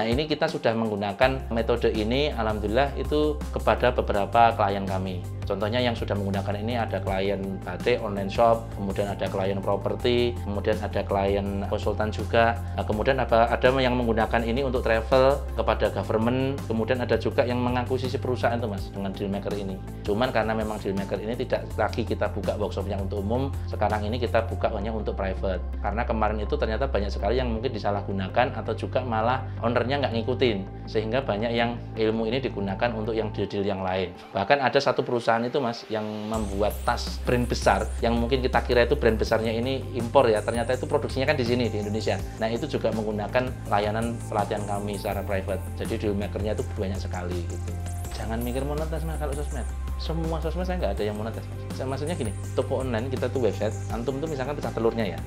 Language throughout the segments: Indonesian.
ini kita sudah menggunakan metode ini, alhamdulillah itu kepada beberapa klien kami. Contohnya yang sudah menggunakan ini ada klien batik online shop, kemudian ada klien properti, kemudian ada klien konsultan juga. Nah, kemudian ada yang menggunakan ini untuk travel kepada government, kemudian ada juga yang mengakuisisi perusahaan itu Mas dengan Dealmaker ini. Cuman karena memang Dealmaker ini tidak lagi kita buka workshopnya untuk umum, sekarang ini kita buka hanya untuk private. Karena kemarin itu ternyata banyak sekali yang mungkin disalahgunakan atau juga malah ownernya nggak ngikutin, sehingga banyak yang ilmu ini digunakan untuk yang deal-deal yang lain. Bahkan ada satu perusahaan itu Mas yang membuat tas brand besar yang mungkin kita kira itu brand besarnya ini impor ya, ternyata itu produksinya kan di sini di Indonesia. Nah itu juga menggunakan layanan pelatihan kami secara private. Jadi Dealmaker-nya itu banyak sekali gitu. Jangan mikir monetis Mas kalau sosmed. Semua sosmed saya nggak ada yang monetis Mas. Maksudnya gini, toko online kita tuh website, antum tuh misalkan pecah telurnya ya,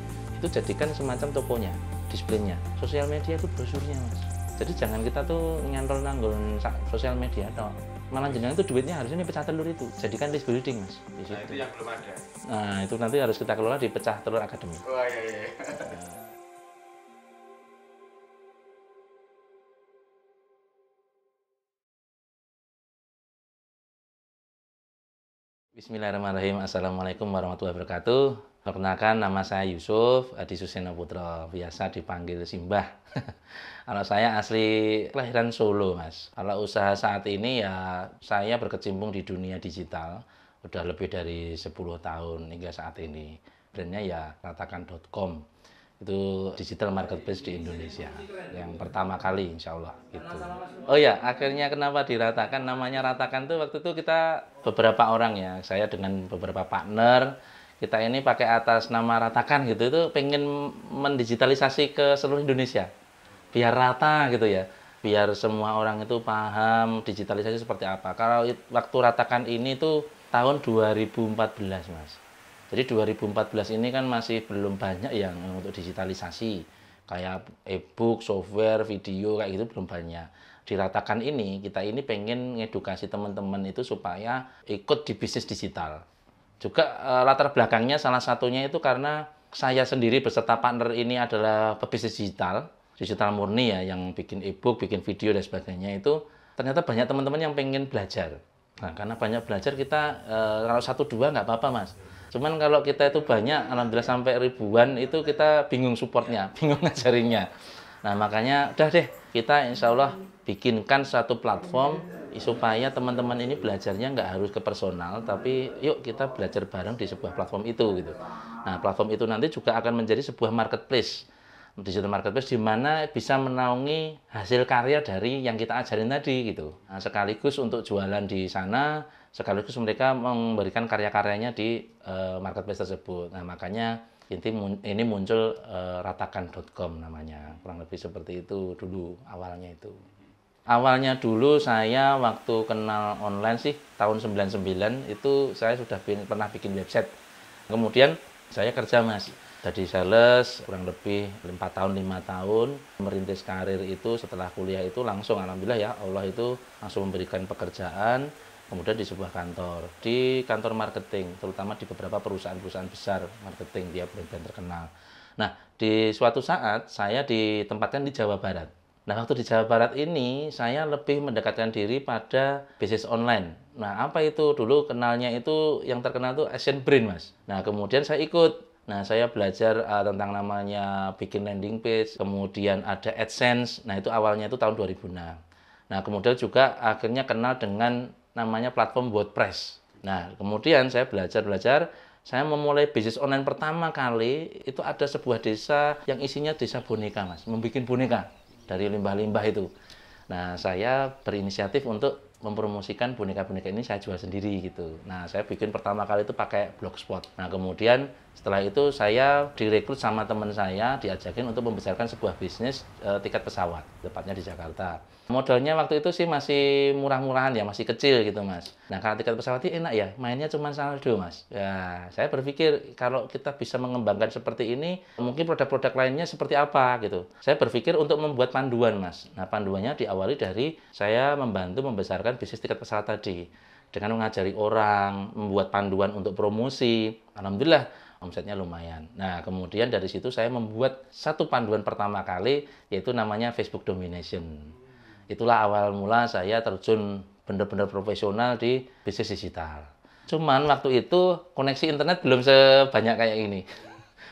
itu jadikan semacam tokonya, displaynya. Sosial media itu brosurnya Mas. Jadi jangan kita tuh nyantol nanggung sosial media atau malah jenengan itu duitnya harusnya pecah telur itu jadikan list building Mas di situ. Nah, itu yang belum ada. Nah itu nanti harus kita kelola di Pecah Telur Academy. Wah iya. Bismillahirrahmanirrahim. Assalamualaikum warahmatullahi wabarakatuh. Perkenalkan, nama saya Yusuf Adi Suseno Putra, biasa dipanggil Simbah. Kalau saya asli kelahiran Solo Mas. Kalau usaha saat ini ya saya berkecimpung di dunia digital udah lebih dari 10 tahun hingga saat ini. Brandnya ya ratakan.com. Itu digital marketplace di Indonesia yang pertama kali insya Allah gitu. Oh ya, akhirnya kenapa diratakan, namanya Ratakan tuh waktu itu kita beberapa orang ya, saya dengan beberapa partner, kita ini pakai atas nama Ratakan gitu, itu pengen mendigitalisasi ke seluruh Indonesia biar rata gitu ya, biar semua orang itu paham digitalisasi seperti apa. Kalau waktu Ratakan ini tuh tahun 2014 Mas. Jadi 2014 ini kan masih belum banyak yang untuk digitalisasi. Kayak e-book, software, video kayak gitu belum banyak. Diratakan ini, kita ini pengen ngedukasi teman-teman itu supaya ikut di bisnis digital. Juga latar belakangnya salah satunya itu karena saya sendiri beserta partner ini adalah pebisnis digital, digital murni ya, yang bikin e-book, bikin video dan sebagainya itu. Ternyata banyak teman-teman yang pengen belajar. Nah, karena banyak belajar kita, kalau 1-2 nggak apa-apa Mas. Cuman kalau kita itu banyak, alhamdulillah sampai ribuan, itu kita bingung supportnya, bingung ngajarinnya. Nah makanya udah deh, kita insya Allah bikinkan satu platform supaya teman-teman ini belajarnya nggak harus ke personal, tapi yuk kita belajar bareng di sebuah platform itu gitu. Nah platform itu nanti juga akan menjadi sebuah marketplace, digital marketplace di mana bisa menaungi hasil karya dari yang kita ajarin tadi gitu. Nah, sekaligus untuk jualan di sana, sekaligus mereka memberikan karya-karyanya di marketplace tersebut. Nah, makanya ini muncul ratakan.com namanya. Kurang lebih seperti itu dulu awalnya itu. Awalnya dulu saya waktu kenal online sih tahun 99 itu saya sudah pernah bikin website. Kemudian saya kerja Mas. Jadi sales kurang lebih 4 tahun, 5 tahun. Merintis karir itu setelah kuliah itu langsung alhamdulillah ya Allah itu langsung memberikan pekerjaan. Kemudian di sebuah kantor, di kantor marketing, terutama di beberapa perusahaan-perusahaan besar marketing, dia brand-brand terkenal. Nah, di suatu saat saya ditempatkan di Jawa Barat. Nah, waktu di Jawa Barat ini saya lebih mendekatkan diri pada bisnis online. Nah, apa itu? Dulu kenalnya itu yang terkenal itu Asian Brain, Mas. Nah, kemudian saya ikut. Nah, saya belajar tentang namanya bikin landing page, kemudian ada AdSense. Nah, itu awalnya itu tahun 2006. Nah, kemudian juga akhirnya kenal dengan namanya platform WordPress. Nah, kemudian saya belajar, saya memulai bisnis online pertama kali, itu ada sebuah desa yang isinya desa boneka, Mas. Membuat boneka dari limbah-limbah itu. Nah, saya berinisiatif untuk mempromosikan boneka-boneka ini saya jual sendiri gitu. Nah, saya bikin pertama kali itu pakai Blogspot. Nah, kemudian setelah itu saya direkrut sama teman saya, diajakin untuk membesarkan sebuah bisnis tiket pesawat, tepatnya di Jakarta. Modalnya waktu itu sih masih murah-murahan ya, masih kecil gitu Mas. Nah, kalau tiket pesawat ini enak ya, mainnya cuma saldo Mas. Ya, saya berpikir kalau kita bisa mengembangkan seperti ini, mungkin produk-produk lainnya seperti apa gitu. Saya berpikir untuk membuat panduan Mas. Nah, panduannya diawali dari saya membantu membesarkan bisnis tiket pesawat tadi. Dengan mengajari orang, membuat panduan untuk promosi. Alhamdulillah, omsetnya lumayan. Nah, kemudian dari situ saya membuat satu panduan pertama kali, yaitu namanya Facebook Domination. Itulah awal mula saya terjun benar-benar profesional di bisnis digital. Cuman waktu itu koneksi internet belum sebanyak kayak ini.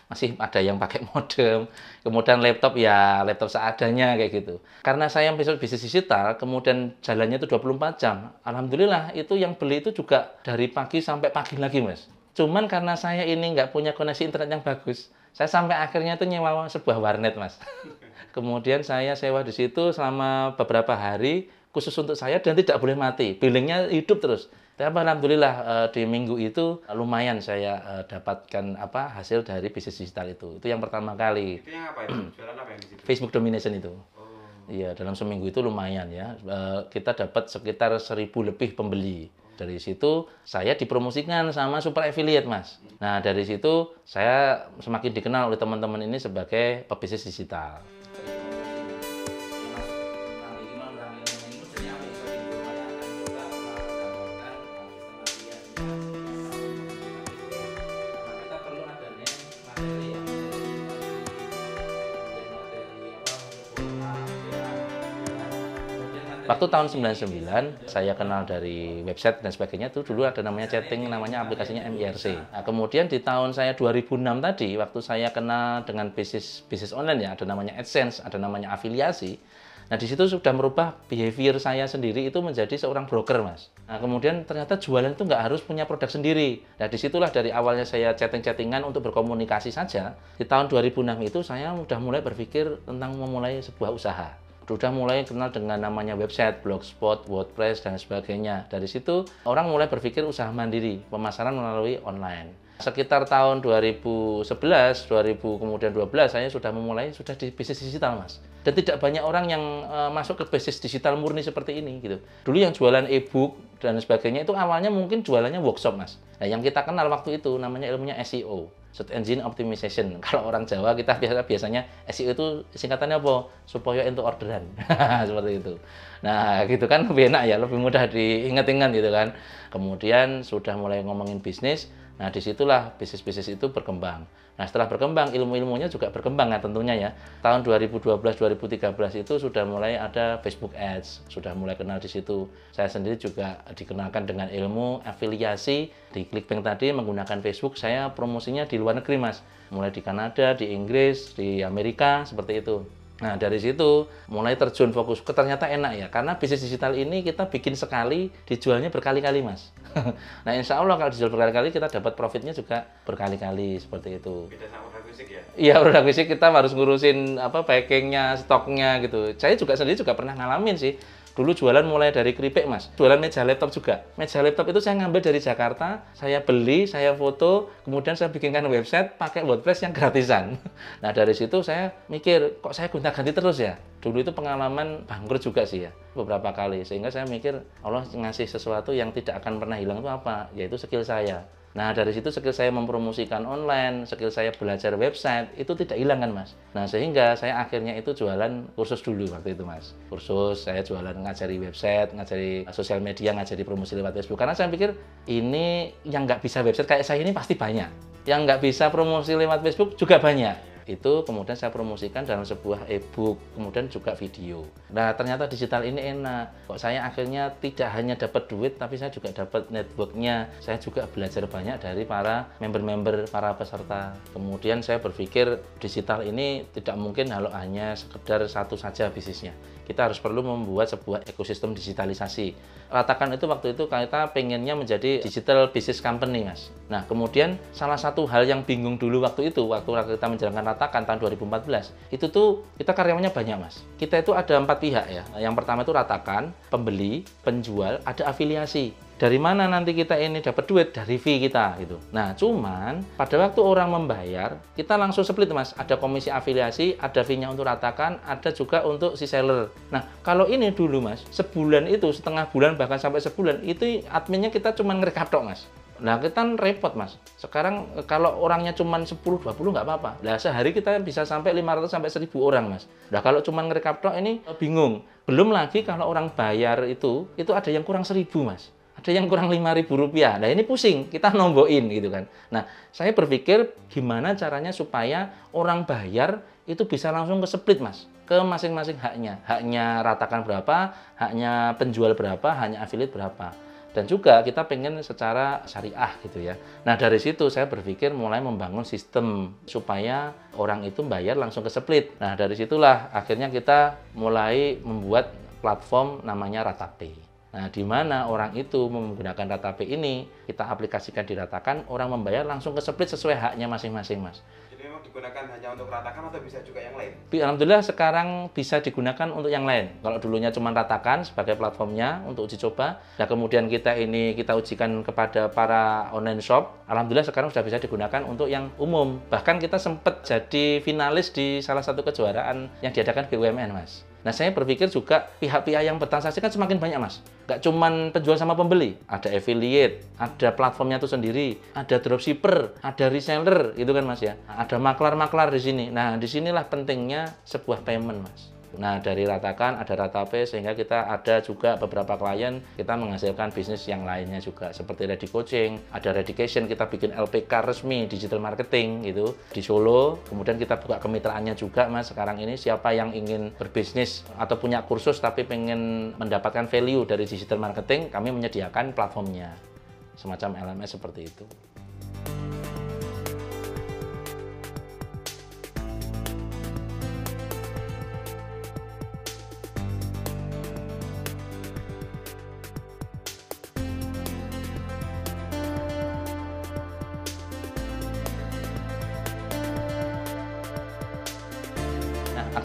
Masih ada yang pakai modem, kemudian laptop ya laptop seadanya kayak gitu. Karena saya besok bisnis digital, kemudian jalannya itu 24 jam. Alhamdulillah itu yang beli itu juga dari pagi sampai pagi lagi, Mas. Cuman karena saya ini nggak punya koneksi internet yang bagus, saya sampai akhirnya itu nyewa sebuah warnet, Mas. Kemudian saya sewa di situ selama beberapa hari khusus untuk saya dan tidak boleh mati. Billingnya hidup terus. Tapi alhamdulillah di minggu itu lumayan saya dapatkan hasil dari bisnis digital itu. Itu yang pertama kali. Itu yang apa itu? Jualan apa yang di situ? Facebook Domination itu. Oh. Iya, dalam seminggu itu lumayan ya. Kita dapat sekitar 1.000 lebih pembeli. Dari situ saya dipromosikan sama super affiliate, Mas. Nah, dari situ saya semakin dikenal oleh teman-teman ini sebagai pebisnis digital. Waktu tahun 99, saya kenal dari website dan sebagainya, itu dulu ada namanya chatting, namanya aplikasinya MIRC. Nah, kemudian di tahun saya 2006 tadi, waktu saya kenal dengan bisnis online ya, ada namanya AdSense, ada namanya afiliasi. Nah, di situ sudah merubah behavior saya sendiri itu menjadi seorang broker, Mas. Nah, kemudian ternyata jualan itu nggak harus punya produk sendiri. Nah, disitulah dari awalnya saya chatting-chattingan untuk berkomunikasi saja. Di tahun 2006 itu saya sudah mulai berpikir tentang memulai sebuah usaha. Sudah mulai kenal dengan namanya website, blogspot, WordPress, dan sebagainya. Dari situ, orang mulai berpikir usaha mandiri, pemasaran melalui online. Sekitar tahun 2011, 2000, kemudian 12, saya sudah di bisnis digital, Mas. Dan tidak banyak orang yang masuk ke bisnis digital murni seperti ini, gitu. Dulu yang jualan e-book dan sebagainya, itu awalnya mungkin jualannya workshop, Mas. Nah, yang kita kenal waktu itu namanya ilmunya SEO. Search Engine Optimization. Kalau orang Jawa kita biasanya SEO itu singkatannya apa? Supaya into orderan. Seperti itu. Nah, gitu kan lebih enak ya, lebih mudah diingat-ingat gitu kan. Kemudian sudah mulai ngomongin bisnis. Nah, disitulah bisnis-bisnis itu berkembang. Nah, setelah berkembang, ilmu-ilmunya juga berkembang ya tentunya ya. Tahun 2012-2013 itu sudah mulai ada Facebook Ads, sudah mulai kenal di situ. Saya sendiri juga dikenalkan dengan ilmu afiliasi di ClickBank tadi menggunakan Facebook. Saya promosinya di luar negeri, Mas. Mulai di Kanada, di Inggris, di Amerika, seperti itu. Nah, dari situ mulai terjun fokus ke ternyata enak ya, karena bisnis digital ini kita bikin sekali, dijualnya berkali-kali, Mas. Nah, insya Allah kalau dijual berkali-kali kita dapat profitnya juga berkali-kali, seperti itu. Beda sama produk fisik ya? Iya, produk fisik kita harus ngurusin packingnya, stoknya gitu. Saya juga sendiri pernah ngalamin sih. Dulu jualan mulai dari keripik, Mas. Jualan meja laptop juga. Meja laptop itu saya ngambil dari Jakarta, saya beli, saya foto, kemudian saya bikinkan website pakai WordPress yang gratisan. Nah, dari situ saya mikir, kok saya gonta-ganti terus ya? Dulu itu pengalaman bangkrut juga sih ya, beberapa kali. Sehingga saya mikir, Allah ngasih sesuatu yang tidak akan pernah hilang itu apa? Yaitu skill saya. Nah, dari situ skill saya mempromosikan online, skill saya belajar website, itu tidak hilang kan, Mas. Nah, sehingga saya akhirnya itu jualan kursus dulu waktu itu, Mas. Kursus, saya jualan ngajari website, ngajari sosial media, ngajari promosi lewat Facebook. Karena saya pikir, ini yang nggak bisa website kayak saya ini pasti banyak. Yang nggak bisa promosi lewat Facebook juga banyak. Itu kemudian saya promosikan dalam sebuah e-book, kemudian juga video. Nah, ternyata digital ini enak. Kok saya akhirnya tidak hanya dapat duit, tapi saya juga dapat network-nya. Saya juga belajar banyak dari para member-member, para peserta. Kemudian saya berpikir digital ini tidak mungkin kalau hanya sekedar satu saja bisnisnya. Kita harus perlu membuat sebuah ekosistem digitalisasi. Ratakan itu waktu itu kita pengennya menjadi digital business company, Mas. Nah, kemudian salah satu hal yang bingung dulu waktu kita menjalankan Ratakan tahun 2014, itu tuh kita karyawannya banyak, Mas. Kita itu ada 4 pihak ya. Yang pertama itu Ratakan, pembeli, penjual, ada afiliasi. Dari mana nanti kita ini dapat duit? Dari fee kita gitu. Nah, cuman pada waktu orang membayar, kita langsung split, Mas. Ada komisi afiliasi, ada fee-nya untuk Ratakan, ada juga untuk si seller. Nah, kalau ini dulu, Mas, sebulan itu, setengah bulan bahkan sampai sebulan, itu adminnya kita cuma ngerekap tok, Mas. Nah, kita repot, Mas. Sekarang kalau orangnya cuma 10-20 nggak apa-apa. Nah, sehari kita bisa sampai 500 sampai 1000 orang, Mas. Nah, kalau cuma ngerekap tok ini bingung. Belum lagi kalau orang bayar itu ada yang kurang 1000, Mas. ada yang kurang Rp5.000. Nah, ini pusing, kita nombokin gitu kan. Nah, saya berpikir gimana caranya supaya orang bayar itu bisa langsung ke split, Mas, ke masing-masing haknya. Haknya Ratakan berapa, haknya penjual berapa, haknya affiliate berapa. Dan juga kita pengen secara syariah gitu ya. Nah, dari situ saya berpikir mulai membangun sistem supaya orang itu bayar langsung ke split. Nah, dari situlah akhirnya kita mulai membuat platform namanya Ratapay. Nah, di mana orang itu menggunakan Ratapay ini, kita aplikasikan di Ratakan, orang membayar langsung ke split sesuai haknya masing-masing, Mas. Jadi memang digunakan hanya untuk Ratakan atau bisa juga yang lain? Alhamdulillah sekarang bisa digunakan untuk yang lain. Kalau dulunya cuma Ratakan sebagai platformnya untuk uji coba, nah kemudian kita ujikan kepada para online shop, alhamdulillah sekarang sudah bisa digunakan untuk yang umum. Bahkan kita sempat jadi finalis di salah satu kejuaraan yang diadakan BUMN, Mas. Nah, saya berpikir juga pihak-pihak yang bertransaksi kan semakin banyak, Mas. Nggak cuma penjual sama pembeli, ada affiliate, ada platformnya itu sendiri, ada dropshipper, ada reseller, gitu kan, Mas ya. Ada maklar-maklar di sini. Nah, disinilah pentingnya sebuah payment, Mas. Nah, dari Ratakan ada Ratapay sehingga kita ada juga beberapa klien kita menghasilkan bisnis yang lainnya juga seperti Ready Coaching, ada Redication, kita bikin LPK resmi digital marketing gitu di Solo. Kemudian kita buka kemitraannya juga, Mas. Sekarang ini siapa yang ingin berbisnis atau punya kursus tapi pengen mendapatkan value dari digital marketing, kami menyediakan platformnya. Semacam LMS seperti itu.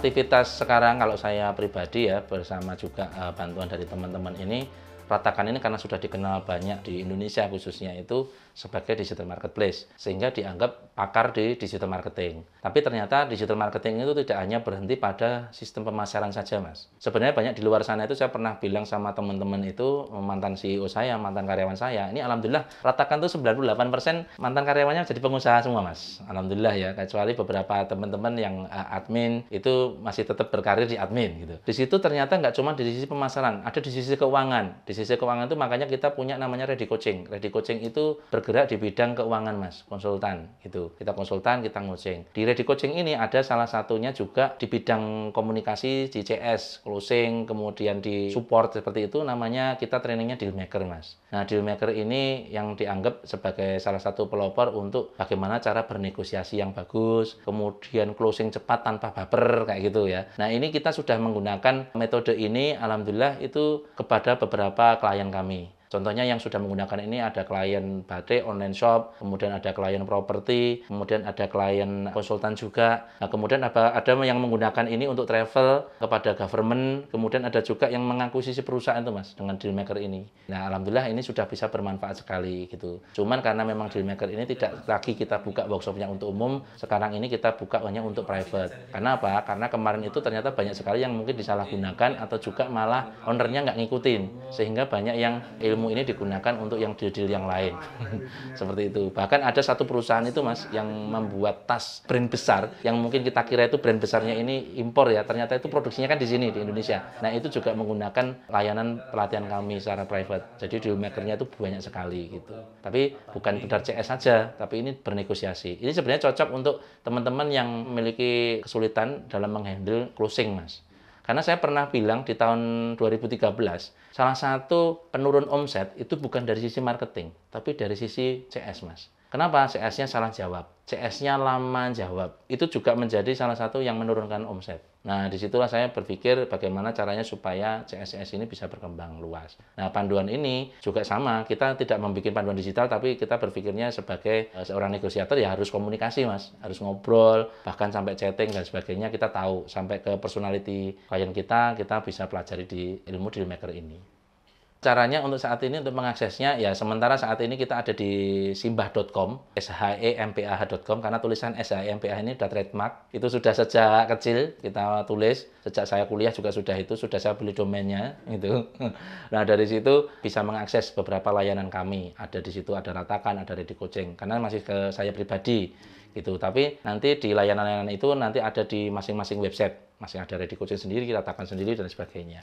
Aktivitas sekarang kalau saya pribadi ya bersama juga bantuan dari teman-teman ini, Ratakan ini karena sudah dikenal banyak di Indonesia khususnya itu sebagai digital marketplace sehingga dianggap pakar di digital marketing. Tapi ternyata digital marketing itu tidak hanya berhenti pada sistem pemasaran saja, Mas. Sebenarnya banyak di luar sana itu saya pernah bilang sama teman-teman itu, mantan CEO saya, mantan karyawan saya, ini alhamdulillah Ratakan tuh 98% mantan karyawannya jadi pengusaha semua, Mas. Alhamdulillah ya, kecuali beberapa teman-teman yang admin itu masih tetap berkarir di admin gitu. Di situ ternyata nggak cuma di sisi pemasaran, ada di sisi keuangan. Di sisi keuangan itu makanya kita punya namanya Ready Coaching. Ready Coaching itu bergerak di bidang keuangan, Mas, konsultan gitu. Kita konsultan, kita coaching. Di Ready Coaching ini ada salah satunya juga di bidang komunikasi, di CS, closing, kemudian di support seperti itu namanya kita trainingnya deal maker, Mas. Nah, deal maker ini yang dianggap sebagai salah satu pelopor untuk bagaimana cara bernegosiasi yang bagus, kemudian closing cepat tanpa baper kayak gitu ya. Nah, ini kita sudah menggunakan metode ini alhamdulillah itu kepada beberapa klien kami. Contohnya yang sudah menggunakan ini ada klien batik online shop, kemudian ada klien properti, kemudian ada klien konsultan juga. Nah, kemudian ada yang menggunakan ini untuk travel kepada government, kemudian ada juga yang mengakuisisi perusahaan tuh, Mas, dengan dealmaker ini. Nah, alhamdulillah ini sudah bisa bermanfaat sekali gitu. Cuman karena memang dealmaker ini tidak lagi kita buka workshopnya untuk umum, sekarang ini kita buka hanya untuk private. Karena apa? Karena kemarin itu ternyata banyak sekali yang mungkin disalahgunakan atau juga malah ownernya nggak ngikutin, sehingga banyak yang ilmu ini digunakan untuk yang deal-deal yang lain. Seperti itu. Bahkan ada satu perusahaan itu, Mas, yang membuat tas brand besar yang mungkin kita kira itu brand besarnya ini impor ya, ternyata itu produksinya kan di sini di Indonesia. Nah, itu juga menggunakan layanan pelatihan kami secara private. Jadi deal maker-nya itu banyak sekali gitu. Tapi bukan sekedar CS saja, tapi ini bernegosiasi. Ini sebenarnya cocok untuk teman-teman yang memiliki kesulitan dalam menghandle closing, Mas. Karena saya pernah bilang di tahun 2013, salah satu penurun omset itu bukan dari sisi marketing, tapi dari sisi CS, Mas. Kenapa? CS-nya salah jawab. CS-nya lama jawab. Itu juga menjadi salah satu yang menurunkan omset. Nah, disitulah saya berpikir bagaimana caranya supaya CS ini bisa berkembang luas. Nah, panduan ini juga sama. Kita tidak membuat panduan digital, tapi kita berpikirnya sebagai seorang negosiator ya harus komunikasi, Mas. Harus ngobrol, bahkan sampai chatting dan sebagainya kita tahu. Sampai ke personality klien kita bisa pelajari di ilmu dealmaker ini. Caranya untuk saat ini untuk mengaksesnya ya sementara saat ini kita ada di simbah.com, shempah.com karena tulisan shempah ini sudah trademark. Itu sudah sejak kecil kita tulis, sejak saya kuliah juga sudah saya beli domainnya itu. Nah, dari situ bisa mengakses beberapa layanan kami. Ada di situ ada Ratakan, ada Ready Coaching karena masih ke saya pribadi gitu. Tapi nanti di layanan-layanan itu nanti ada di masing-masing website. Masih ada Ready Coaching sendiri, Ratakan sendiri dan sebagainya.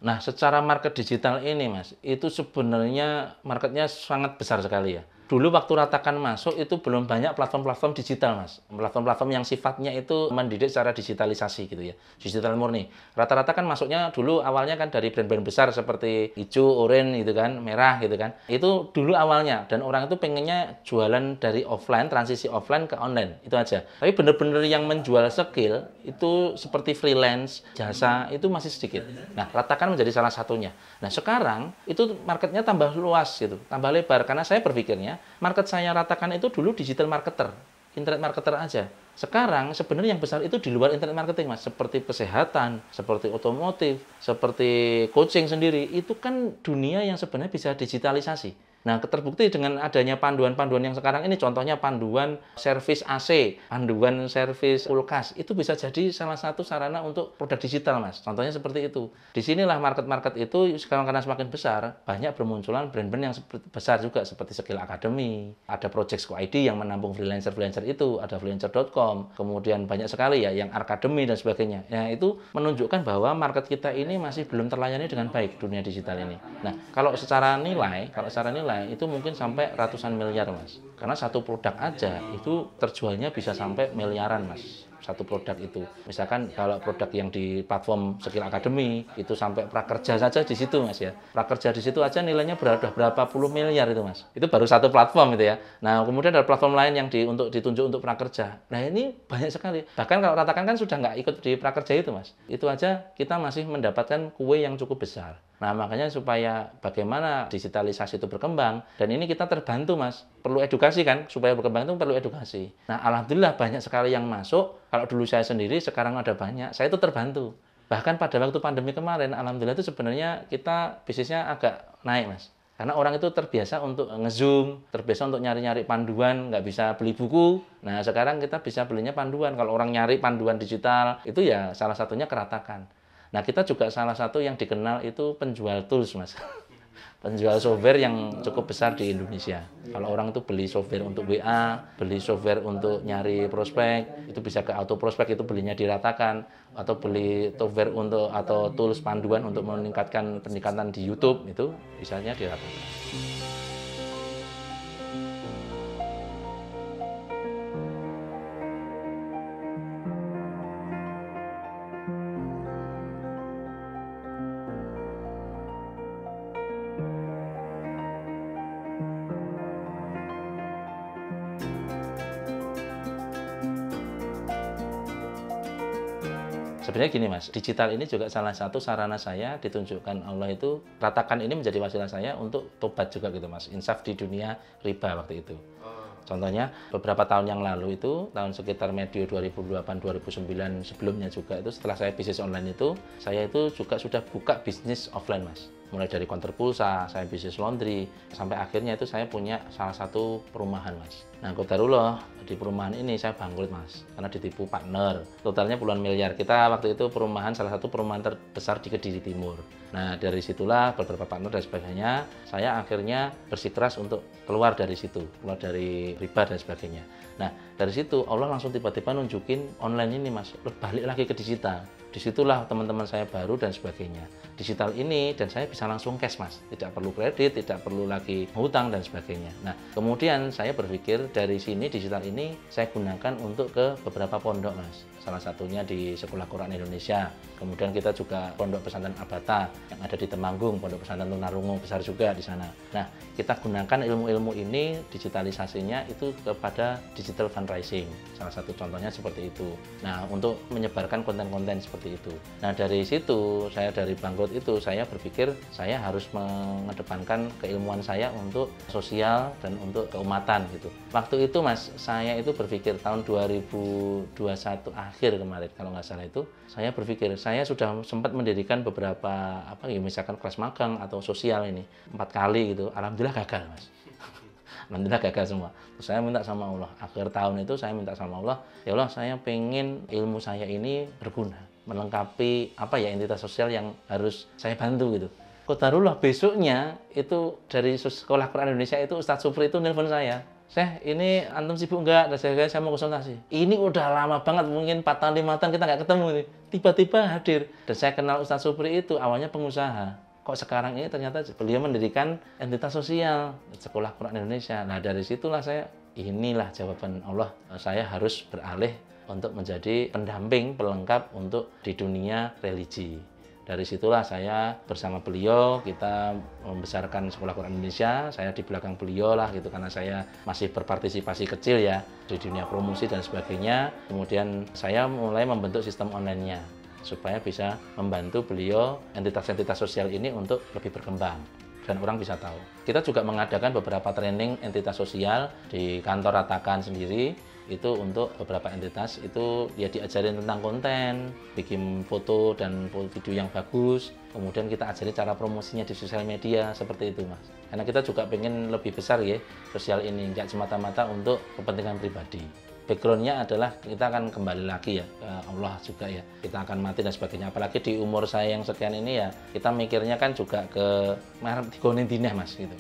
Nah, secara market digital ini, Mas, itu sebenarnya marketnya sangat besar sekali ya. Dulu waktu Ratakan masuk itu belum banyak platform-platform digital, Mas. Platform-platform yang sifatnya itu mendidik secara digitalisasi gitu ya. Digital murni. Rata-rata kan masuknya dulu awalnya kan dari brand-brand besar seperti hijau, oranye gitu kan, merah gitu kan. Itu dulu awalnya dan orang itu pengennya jualan dari offline, transisi offline ke online. Itu aja. Tapi bener-bener yang menjual skill itu seperti freelance, jasa itu masih sedikit. Nah, Ratakan menjadi salah satunya. Nah, sekarang itu marketnya tambah luas gitu, tambah lebar karena saya berpikirnya market saya Ratakan itu dulu digital marketer, internet marketer aja. Sekarang sebenarnya yang besar itu di luar internet marketing, Mas, seperti kesehatan, seperti otomotif, seperti coaching sendiri. Itu kan dunia yang sebenarnya bisa digitalisasi. Nah, terbukti dengan adanya panduan-panduan yang sekarang ini, contohnya panduan servis AC, panduan servis kulkas, itu bisa jadi salah satu sarana untuk produk digital, Mas. Contohnya seperti itu. Disinilah market-market itu sekarang karena semakin besar, banyak bermunculan brand-brand yang besar juga, seperti Skill Academy, ada Project ID yang menampung freelancer-freelancer itu, ada freelancer.com, kemudian banyak sekali ya, yang Academy dan sebagainya. Nah, itu menunjukkan bahwa market kita ini masih belum terlayani dengan baik, dunia digital ini. Nah, kalau secara nilai itu mungkin sampai ratusan miliar, Mas. Karena satu produk aja itu terjualnya bisa sampai miliaran, Mas. Satu produk itu. Misalkan kalau produk yang di platform Skill Academy itu sampai prakerja saja di situ, Mas ya. Prakerja di situ aja nilainya berapa puluh miliar itu, Mas. Itu baru satu platform itu ya. Nah, kemudian ada platform lain yang untuk ditunjuk untuk prakerja. Nah, ini banyak sekali. Bahkan kalau Ratakan kan sudah nggak ikut di prakerja itu, Mas. Itu aja kita masih mendapatkan kue yang cukup besar. Nah, makanya supaya bagaimana digitalisasi itu berkembang, dan ini kita terbantu, Mas. Perlu edukasi kan, supaya berkembang itu perlu edukasi. Nah, alhamdulillah banyak sekali yang masuk. Kalau dulu saya sendiri, sekarang ada banyak. Saya itu terbantu. Bahkan pada waktu pandemi kemarin, alhamdulillah itu sebenarnya kita bisnisnya agak naik, Mas. Karena orang itu terbiasa untuk nge-zoom, terbiasa untuk nyari-nyari panduan, nggak bisa beli buku. Nah, sekarang kita bisa belinya panduan. Kalau orang nyari panduan digital, itu ya salah satunya Keratakan. Nah, kita juga salah satu yang dikenal itu penjual tools, Mas. Penjual software yang cukup besar di Indonesia. Kalau orang itu beli software untuk WA, beli software untuk nyari prospek, itu bisa ke auto prospek, itu belinya diratakan. Atau beli software untuk atau tools panduan untuk meningkatkan peningkatan di YouTube, itu bisanya diratakan. Sebenarnya gini, Mas, digital ini juga salah satu sarana saya ditunjukkan Allah itu, Ratakan ini menjadi wasilah saya untuk tobat juga gitu, Mas. Insaf di dunia riba waktu itu. Contohnya beberapa tahun yang lalu itu, tahun sekitar medio 2008-2009 sebelumnya juga itu, setelah saya bisnis online itu, saya itu juga sudah buka bisnis offline, Mas. Mulai dari konter pulsa, saya bisnis laundry, sampai akhirnya itu saya punya salah satu perumahan, Mas. Nah, qadarullah di perumahan ini saya bangkrut, Mas, karena ditipu partner. Totalnya puluhan miliar. Kita waktu itu perumahan salah satu perumahan terbesar di Kediri Timur. Nah, dari situlah beberapa partner dan sebagainya, saya akhirnya bersikeras untuk keluar dari situ, keluar dari riba dan sebagainya. Nah, dari situ Allah langsung tiba-tiba nunjukin online ini, Mas, balik lagi ke digital. Disitulah teman-teman saya baru dan sebagainya. Digital ini dan saya bisa langsung cash, Mas. Tidak perlu kredit, tidak perlu lagi hutang dan sebagainya. Nah, kemudian saya berpikir dari sini digital ini saya gunakan untuk ke beberapa pondok, Mas. Salah satunya di Sekolah Quran Indonesia. Kemudian kita juga pondok pesantren Abata yang ada di Temanggung, pondok pesantren Tunarungu besar juga di sana. Nah, kita gunakan ilmu-ilmu ini, digitalisasinya itu kepada digital fundraising. Salah satu contohnya seperti itu. Nah, untuk menyebarkan konten-konten seperti itu. Nah, dari situ, saya dari bangkrut itu, saya berpikir saya harus mengedepankan keilmuan saya untuk sosial dan untuk keumatan gitu. Waktu itu, Mas, saya itu berpikir tahun 2021 akhir kemarin, kalau nggak salah itu, saya berpikir saya sudah sempat mendirikan beberapa misalkan kelas magang atau sosial ini 4 kali gitu. Alhamdulillah gagal, Mas. Alhamdulillah gagal semua. Terus saya minta sama Allah, akhir tahun itu saya minta sama Allah, ya Allah, saya pengen ilmu saya ini berguna, melengkapi entitas sosial yang harus saya bantu gitu. Qadarullah besoknya itu dari Sekolah Quran Indonesia itu Ustadz Supri itu nelpon saya. ini antum sibuk enggak? Dan saya mau konsultasi. Ini udah lama banget, mungkin 4 tahun, 5 tahun kita nggak ketemu nih. Tiba-tiba hadir. Dan saya kenal Ustadz Supri itu awalnya pengusaha. Kok sekarang ini ternyata beliau mendirikan entitas sosial, Sekolah Quran Indonesia. Nah dari situlah inilah jawaban Allah. Saya harus beralih untuk menjadi pendamping, pelengkap untuk di dunia religi. Dari situlah saya bersama beliau, kita membesarkan Sekolah Quran Indonesia. Saya di belakang beliau lah gitu, karena saya masih berpartisipasi kecil ya di dunia promosi dan sebagainya. Kemudian saya mulai membentuk sistem online-nya supaya bisa membantu beliau, entitas-entitas sosial ini untuk lebih berkembang dan orang bisa tahu. Kita juga mengadakan beberapa training entitas sosial di kantor Ratakan sendiri. Itu untuk beberapa entitas itu ya diajarin tentang konten, bikin foto dan video yang bagus, kemudian kita ajari cara promosinya di sosial media seperti itu mas. Karena kita juga pengen lebih besar ya sosial ini, nggak semata-mata untuk kepentingan pribadi. Backgroundnya adalah kita akan kembali lagi ya ke Allah juga ya, kita akan mati dan sebagainya. Apalagi di umur saya yang sekian ini ya, kita mikirnya kan juga ke merek digonin dinah mas gitu.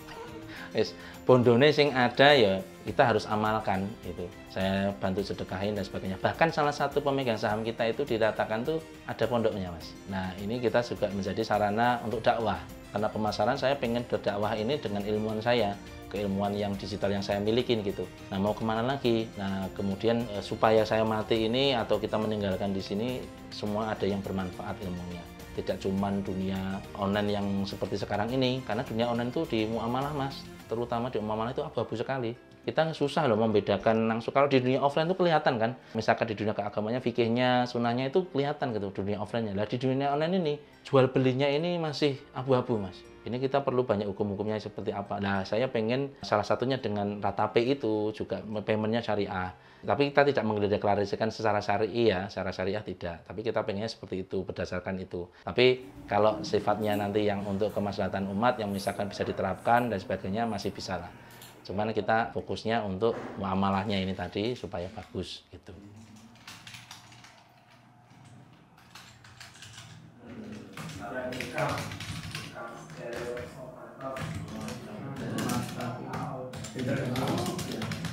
Bondone sing ada ya kita harus amalkan gitu. Saya bantu sedekahin dan sebagainya. Bahkan salah satu pemegang saham kita itu diratakan tuh ada pondoknya mas. Nah ini kita juga menjadi sarana untuk dakwah. Karena pemasaran saya pengen berdakwah ini dengan ilmuwan saya, keilmuan yang digital yang saya miliki gitu. Nah mau kemana lagi? Nah kemudian supaya saya mati ini atau kita meninggalkan di sini semua ada yang bermanfaat ilmunya. Tidak cuma dunia online yang seperti sekarang ini, karena dunia online itu di muamalah mas, terutama di muamalah itu abu-abu sekali. Kita susah loh membedakan langsung. Kalau di dunia offline itu kelihatan kan, misalkan di dunia keagamannya, fikihnya, sunnahnya itu kelihatan gitu dunia offline-nya. Lah di dunia online ini jual belinya ini masih abu-abu mas. Ini kita perlu banyak hukum-hukumnya seperti apa. Nah saya pengen salah satunya dengan Ratape itu juga paymentnya syariah. Tapi kita tidak mengdeklarasikan secara syari'i ya, secara syariah tidak. Tapi kita pengennya seperti itu, berdasarkan itu. Tapi kalau sifatnya nanti yang untuk kemaslahatan umat, yang misalkan bisa diterapkan dan sebagainya, masih bisa lah. Cuman kita fokusnya untuk muamalahnya ini tadi, supaya bagus gitu.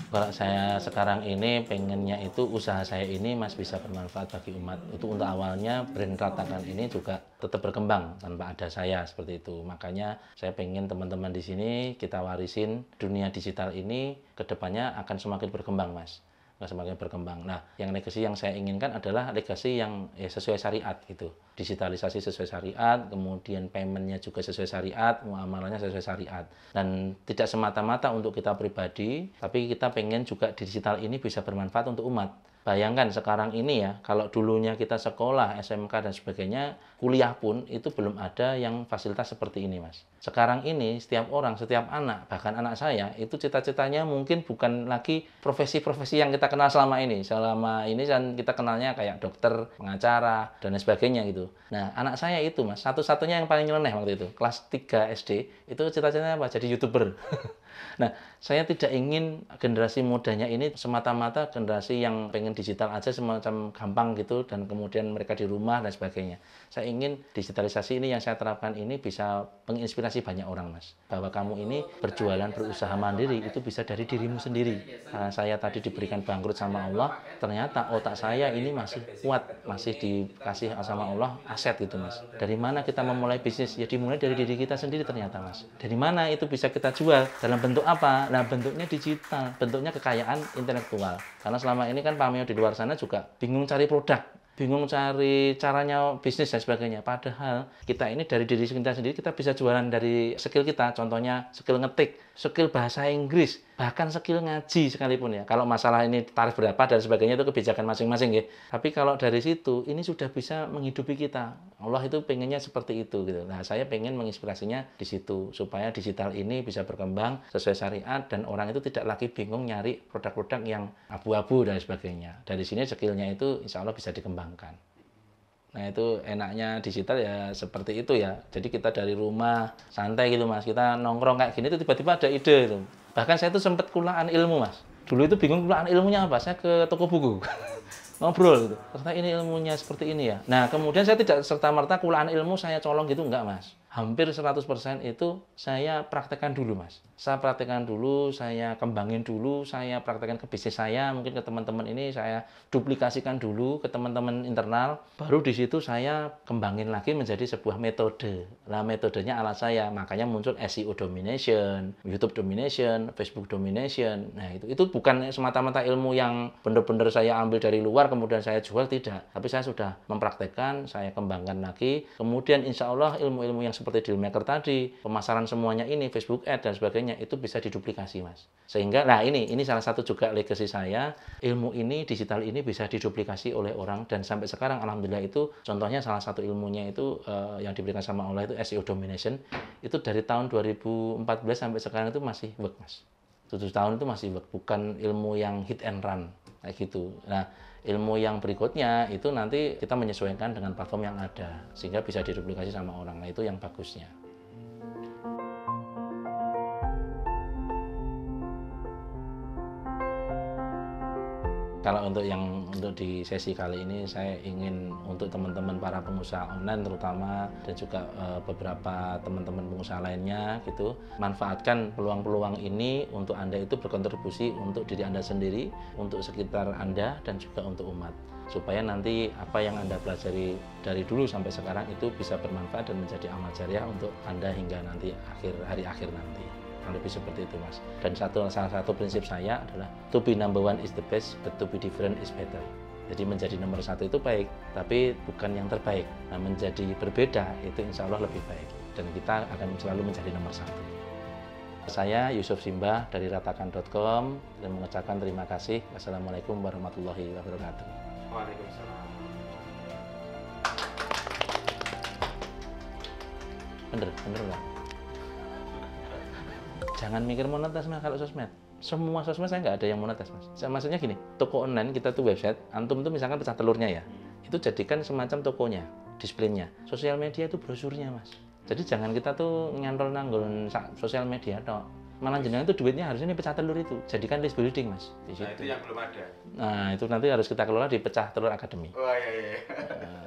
Kalau saya sekarang ini pengennya itu usaha saya ini mas bisa bermanfaat bagi umat. Itu untuk awalnya brand Ratakan ini juga tetap berkembang tanpa ada saya seperti itu. Makanya saya pengen teman-teman di sini kita warisin dunia digital ini kedepannya akan semakin berkembang mas. Semakin berkembang. Nah, yang legasi yang saya inginkan adalah legasi yang sesuai syariat gitu. Digitalisasi sesuai syariat, kemudian paymentnya juga sesuai syariat, muamalahnya sesuai syariat. Dan tidak semata-mata untuk kita pribadi, tapi kita pengen juga digital ini bisa bermanfaat untuk umat. Bayangkan sekarang ini ya, kalau dulunya kita sekolah, SMK dan sebagainya, kuliah pun itu belum ada yang fasilitas seperti ini mas. Sekarang ini setiap orang, setiap anak, bahkan anak saya, itu cita-citanya mungkin bukan lagi profesi-profesi yang kita kenal selama ini. Selama ini kan kita kenalnya kayak dokter, pengacara, dan sebagainya gitu. Nah anak saya itu mas, satu-satunya yang paling nyeleneh waktu itu, kelas 3 SD, itu cita-citanya apa? Jadi YouTuber. Nah, saya tidak ingin generasi mudanya ini semata-mata generasi yang pengen digital aja semacam gampang gitu dan kemudian mereka di rumah dan sebagainya. Saya ingin digitalisasi ini yang saya terapkan ini bisa menginspirasi banyak orang, Mas. Bahwa kamu ini berjualan, berusaha mandiri itu bisa dari dirimu sendiri. Karena saya tadi diberikan bangkrut sama Allah, ternyata otak saya ini masih kuat, masih dikasih sama Allah aset gitu, Mas. Dari mana kita memulai bisnis? Ya dimulai dari diri kita sendiri ternyata, Mas. Dari mana itu bisa kita jual? Dalam bentuk apa? Nah, bentuknya digital, bentuknya kekayaan intelektual. Karena selama ini kan Pameo di luar sana juga bingung cari produk, bingung cari caranya bisnis dan sebagainya. Padahal kita ini dari diri kita sendiri kita bisa jualan dari skill kita. Contohnya skill ngetik, skill bahasa Inggris, bahkan skill ngaji sekalipun ya. Kalau masalah ini tarif berapa dan sebagainya itu kebijakan masing-masing ya. Tapi kalau dari situ ini sudah bisa menghidupi kita. Allah itu pengennya seperti itu gitu. Nah, saya pengen menginspirasinya di situ supaya digital ini bisa berkembang sesuai syariat dan orang itu tidak lagi bingung nyari produk-produk yang abu-abu dan sebagainya. Dari sini skillnya itu insya Allah bisa dikembangkan. Nah itu enaknya digital ya seperti itu ya. Jadi kita dari rumah santai gitu mas. Kita nongkrong kayak gini tuh tiba-tiba ada ide gitu. Bahkan saya tuh sempat kulaan ilmu mas. Dulu itu bingung kulaan ilmunya apa. Saya ke toko buku. Ngobrol gitu. Ternyata ini ilmunya seperti ini ya. Nah kemudian saya tidak serta-merta kulaan ilmu saya colong gitu enggak mas. Hampir 100% itu saya praktekkan dulu mas. Saya praktekkan dulu, saya kembangin dulu, saya praktekkan ke bisnis saya, mungkin ke teman-teman ini saya duplikasikan dulu ke teman-teman internal, baru di situ saya kembangin lagi menjadi sebuah metode. Nah, metodenya ala saya, makanya muncul SEO domination, YouTube domination, Facebook domination. Nah, itu bukan semata-mata ilmu yang benar-benar saya ambil dari luar kemudian saya jual, tidak. Tapi saya sudah mempraktekkan, saya kembangkan lagi. Kemudian insya Allah ilmu-ilmu yang seperti Dealmaker tadi, pemasaran semuanya ini, Facebook Ads dan sebagainya, itu bisa diduplikasi, Mas. Sehingga, nah ini salah satu juga legacy saya, ilmu ini, digital ini bisa diduplikasi oleh orang, dan sampai sekarang Alhamdulillah itu, contohnya salah satu ilmunya itu yang diberikan sama Allah itu SEO domination, itu dari tahun 2014 sampai sekarang itu masih work, Mas. 7 tahun itu masih work, bukan ilmu yang hit and run, kayak gitu. Nah, ilmu yang berikutnya itu nanti kita menyesuaikan dengan platform yang ada, sehingga bisa diduplikasi sama orang, nah itu yang bagusnya. Kalau untuk di sesi kali ini saya ingin untuk teman-teman para pengusaha online terutama dan juga beberapa teman-teman pengusaha lainnya gitu, manfaatkan peluang-peluang ini untuk Anda itu berkontribusi untuk diri Anda sendiri, untuk sekitar Anda dan juga untuk umat. Supaya nanti apa yang Anda pelajari dari dulu sampai sekarang itu bisa bermanfaat dan menjadi amal jariah untuk Anda hingga nanti hari akhir nanti. Lebih seperti itu, Mas. Dan salah satu prinsip saya adalah to be number one is the best, but to be different is better. Jadi menjadi nomor satu itu baik, tapi bukan yang terbaik. Nah, menjadi berbeda itu insya Allah lebih baik. Dan kita akan selalu menjadi nomor satu. Saya Yusuf Simbah dari ratakan.com dan mengucapkan terima kasih. Wassalamualaikum warahmatullahi wabarakatuh. Waalaikumsalam. Bener nggak? Jangan mikir monetis, Mas, kalau sosmed. Semua sosmed saya nggak ada yang monetis, Mas. Maksudnya gini, toko online kita tuh website, antum tuh misalkan pecah telurnya ya, itu jadikan semacam tokonya, displaynya. Sosial media itu brosurnya, Mas. Jadi jangan kita tuh nyantol nanggul sosial media toh. Malah jenengan itu duitnya harusnya ini pecah telur itu. Jadikan list building, Mas. Di situ. Nah, itu yang belum ada. Nah, itu nanti harus kita kelola di Pecah Telur Academy. Oh iya.